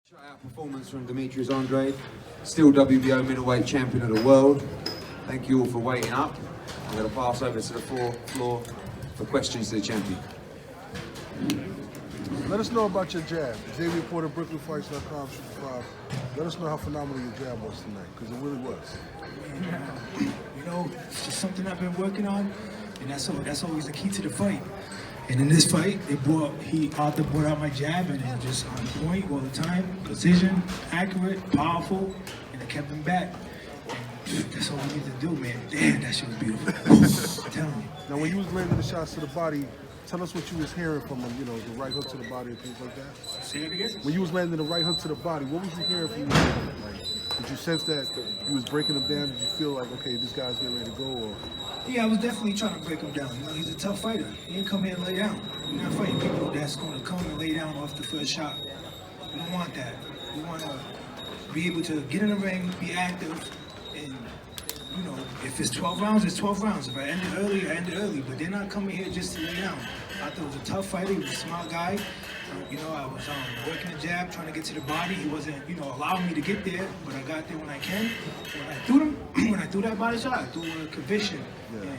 Shutout performance from Demetrius Andrade, still WBO middleweight champion of the world. Thank you all for waiting up. I'm going to pass over to the floor for questions to the champion. Let us know about your jab. Xavier Porter, BrooklynFights.com, Super 5. Let us know how phenomenal your jab was tonight, because it really was. You know, it's just something I've been working on, and that's always the key to the fight. And in this fight, Artur brought out my jab, and it was just on point all the time. Precision, accurate, powerful, and it kept him back. And that's all we need to do, man. Damn, that shit was beautiful. I'm telling you. Now, when you was landing the shots to the body, tell us what you was hearing from him, you know, the right hook to the body and things like that. Say it again? When you was landing the right hook to the body, what was you hearing from him? Like, did you sense that he was breaking him down? Did you feel like, okay, this guy's getting ready to go? Or? Yeah, I was definitely trying to break him down. You know, he's a tough fighter. He didn't come here and lay down. We're not fighting people that's going to come and lay down off the first shot. We don't want that. We want to be able to get in the ring, be active, and, you know, if it's 12 rounds, it's 12 rounds. If I end it early, I end it early. But they're not coming here just to lay down. I thought he was a tough fighter. He was a smart guy. You know, I was working the jab, trying to get to the body. He wasn't, you know, allowing me to get there, but I got there when I can. When I threw that body shot, I threw a conviction. Yeah. And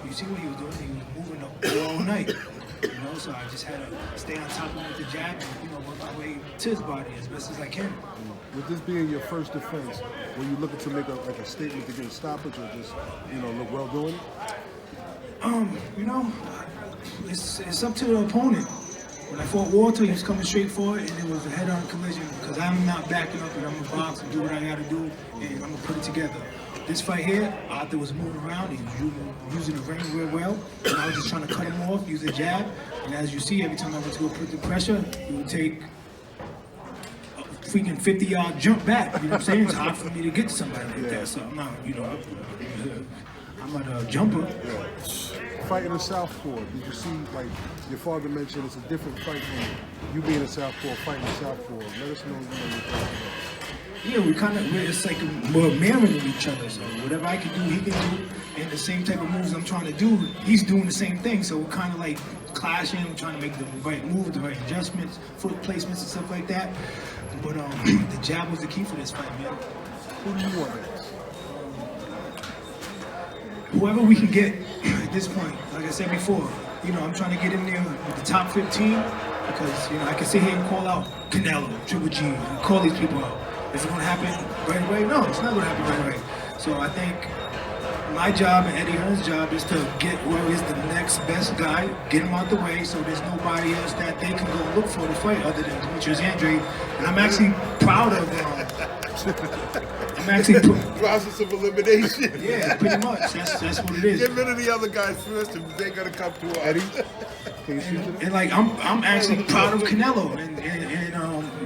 you see what he was doing? He was moving all night. You know, so I just had to stay on top of him with the jab and, you know, work my way to his body as best as I can. With this being your first defense, were you looking to make a statement to get a stoppage or just, you know, look well doing it? You know, it's up to the opponent. When I fought Walter, he was coming straight forward, and it was a head-on collision because I'm not backing up, and I'm gonna box and do what I gotta do, and I'm gonna put it together. This fight here, Artur was moving around, he was using the ring real well, and I was just trying to cut him off, use a jab, and as you see, every time I went to go put the pressure, he would take a freaking 50-yard jump back. You know what I'm saying? It's hard for me to get to somebody like that, so I'm not, you know, I'm not a jumper. Fighting a southpaw, did you see, like your father mentioned, it's a different fight from you being a southpaw, fighting a southpaw. Let us know, you know, your thoughts. Yeah, it's like we're mirroring each other. So whatever I can do, he can do. And the same type of moves I'm trying to do, he's doing the same thing. So we're kind of like clashing, we're trying to make the right move, the right adjustments, foot placements and stuff like that. But the jab was the key for this fight, man. Who do you want next? Whoever we can get at this point, like I said before, you know, I'm trying to get in there with the top 15 because, you know, I can sit here and call out Canelo, Triple G, and call these people out. Is it going to happen right away? No, it's not going to happen right away. So I think my job and Eddie Hearn's job is to get where is the next best guy, get him out the way so there's nobody else that they can go look for to fight other than Demetrius Andrade. And I'm actually proud of them. I'm actually process of elimination. Yeah, pretty much. That's what it is. Get rid of the other guys first, and they're gonna come to us. Eddie, and like I'm actually proud of Canelo and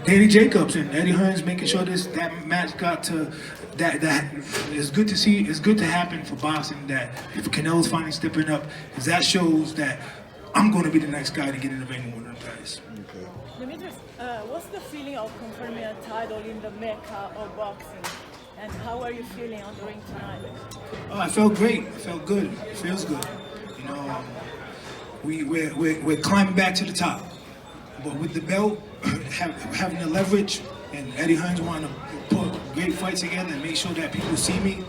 Danny Jacobs and Eddie Hearn's making sure that match got to that. It's good to see. It's good to happen for boxing that if Canelo's finally stepping up, because that shows that I'm going to be the next guy to get in the ring with one of them guys. Okay. Demetrius, what's the feeling of confirming a title in the Mecca of boxing? And how are you feeling on the ring tonight? Oh, I felt great. I felt good. It feels good. You know, we're climbing back to the top. But with the belt, having the leverage, and Eddie Hearns wanting to put great fights together and make sure that people see me,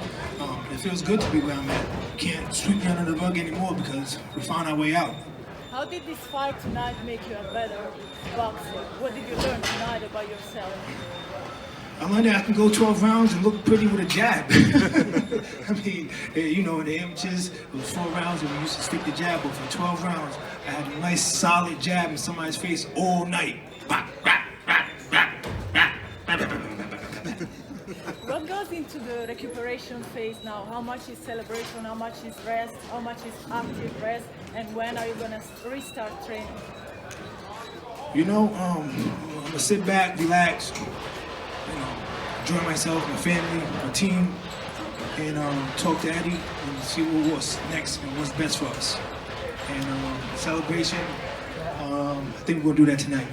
it feels good to be where I'm at. Can't sweep me under the rug anymore because we found our way out. How did this fight tonight make you a better boxer? What did you learn tonight about yourself? I learned that I can go 12 rounds and look pretty with a jab. I mean, you know, in the amateurs, it was 4 rounds and we used to stick the jab, but for 12 rounds, I had a nice solid jab in somebody's face all night. What goes into the recuperation phase now? How much is celebration? How much is rest? How much is active rest? And when are you going to restart training? You know, I'm going to sit back, relax, you know, enjoy myself, my family, my team, and talk to Eddie and see what's next and what's best for us. And celebration, I think we're going to do that tonight.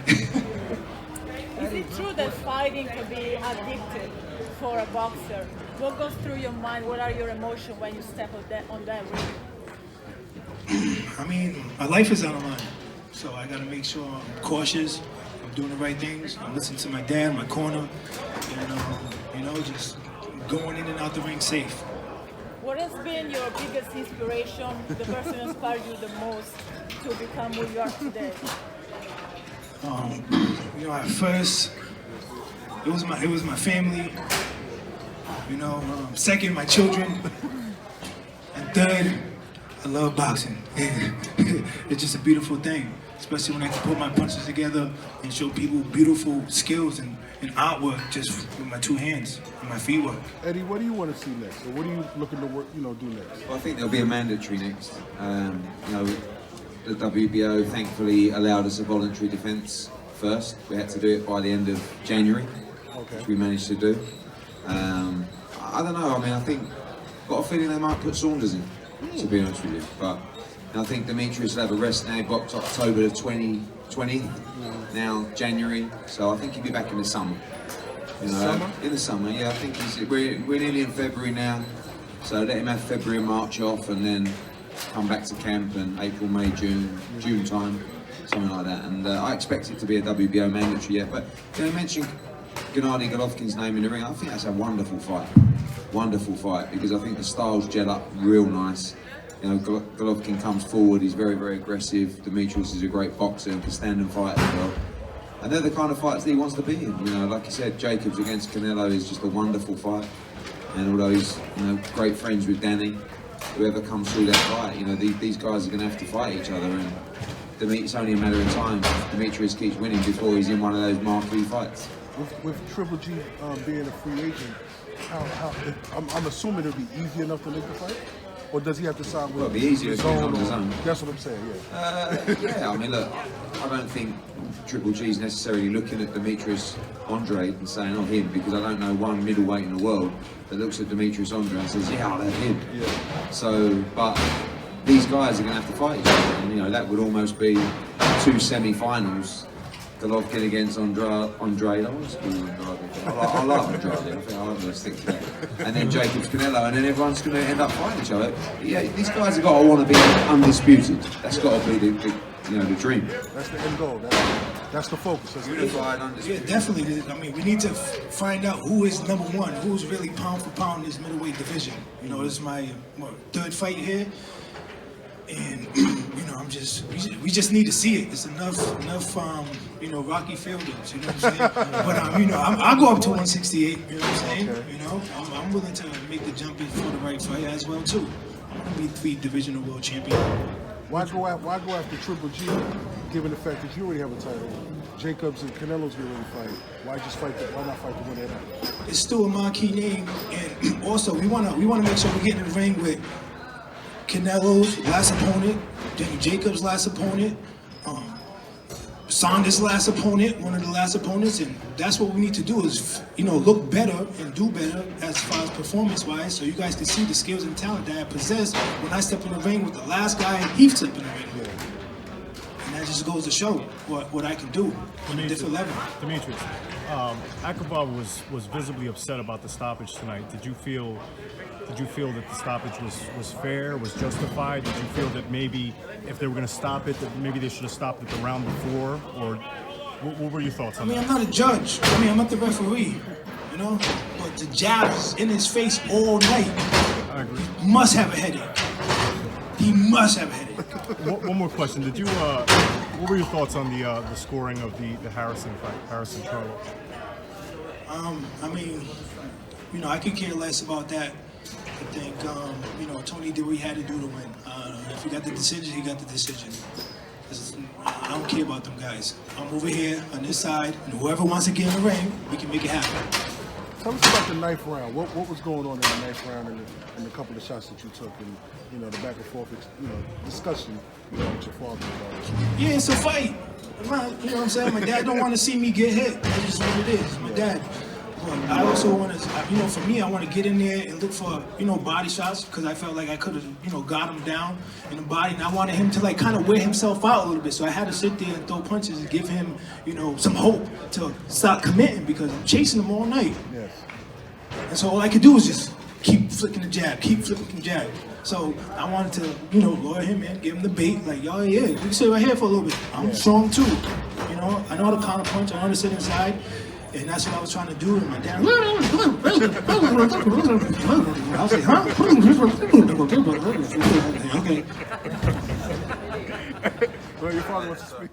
Is it true that fighting can be addictive for a boxer? What goes through your mind? What are your emotions when you step on that ring? I mean, my life is on the line, so I got to make sure I'm cautious, I'm I'm doing the right things. I'm listening to my dad, my corner, and just going in and out the ring safe. What has been your biggest inspiration, the person who inspired you the most to become who you are today? At first, it was my family. Second, my children, and third, I love boxing. It's just a beautiful thing, especially when I can put my punches together and show people beautiful skills and artwork just with my two hands and my feet work. Eddie, what do you want to see next? Or what are you looking to work, do next? Well, I think there'll be a mandatory next. The WBO thankfully allowed us a voluntary defence first. We had to do it by the end of January, which we managed to do. I don't know. I mean, I think got a feeling they might put Saunders in, to be honest with you. But I think Demetrius will have a rest now. He boxed October the 20th, now January. So I think he'll be back in the summer. In the summer, yeah. I think we're nearly in February now. So let him have February and March off, and then come back to camp in April, May, June time, something like that. And I expect it to be a WBO mandatory yet. But you mentioned Gennady Golovkin's name in the ring. I think that's a wonderful fight. Wonderful fight, because I think the styles gel up real nice. Golovkin comes forward, he's very, very aggressive. Demetrius is a great boxer and can stand and fight as well. And they're the kind of fights that he wants to be in. Like you said, Jacobs against Canelo is just a wonderful fight. And although he's great friends with Danny, whoever comes through that fight, these guys are going to have to fight each other. And it's only a matter of time. Demetrius keeps winning before he's in one of those marquee fights. With Triple G being a free agent, I'm assuming it'll be easy enough to make the fight? Or does he have to sign with It'll be easier if he's on his own. That's what I'm saying, yeah. Yeah, I mean, look, I don't think Triple G's necessarily looking at Demetrius Andrade and saying, oh, him, because I don't know one middleweight in the world that looks at Demetrius Andrade and says, yeah, I'll have him. Yeah. So, but these guys are going to have to fight each other, and that would almost be two semi-finals. Golovkin against Andrade. I want to call him Andrade. I like Andrade. I think I'm going to stick to that. And then Jacobs Canelo, and then everyone's going to end up fighting each other. Yeah, these guys have got to want to be undisputed. That's got to be the dream. That's the end goal. That's the focus. That's Unified, undisputed. Yeah, definitely. I mean, we need to find out who is number one, who's really pound for pound in this middleweight division. This is my third fight here. And we just need to see it. It's enough Rocky Fieldings, you know what I'm saying? But I'll go up to 168, you know what I'm saying? Okay. I'm willing to make the jump in for the right fight as well too. I want to be 3 divisional world champion. Why go after Triple G, given the fact that you already have a title? Jacobs and Canelo's getting ready to fight. Why not fight the winner? It's still a marquee name, and also we wanna make sure we get in the ring with Canelo's last opponent, Danny Jacobs' last opponent, Saunders' last opponent, one of the last opponents, and that's what we need to do is, look better and do better as far as performance-wise, so you guys can see the skills and talent that I possess when I step in the ring with the last guy Heath stepped in the ring with. And that just goes to show what I can do on a different level. Demetrius, Akovov was visibly upset about the stoppage tonight. Did you feel that the stoppage was fair, was justified? Did you feel that maybe if they were going to stop it, that maybe they should have stopped it the round before? Or what were your thoughts on that? I'm not a judge. I'm not the referee, But the jabs in his face all night. I agree. Must have a headache. He must have a headache. One more question. Did you? What were your thoughts on the scoring of the Harrison fight, Harrison Charlo? I could care less about that. I think, Tony did what he had to do to win. If he got the decision, he got the decision. I don't care about them guys. I'm over here on this side, and whoever wants to get in the ring, we can make it happen. Tell us about the 9th round. What was going on in the 9th round and the couple of shots that you took, and the back and forth, discussion with your father about it? Yeah, it's a fight. You know what I'm saying? My dad don't want to see me get hit. That's just what it is. My dad. But I also want to, for me, I want to get in there and look for, body shots, because I felt like I could have, got him down in the body, and I wanted him to kind of wear himself out a little bit. So I had to sit there and throw punches and give him, some hope to stop committing, because I'm chasing him all night. Yes. And so all I could do was just keep flicking the jab, keep flicking the jab. So I wanted to, lure him in, give him the bait, like, oh yeah, you can sit right here for a little bit. I'm strong too, know how to counter punch. I know how to sit inside, and that's what I was trying to do. And my dad, I was like, huh? Okay. Well, your father wants to speak.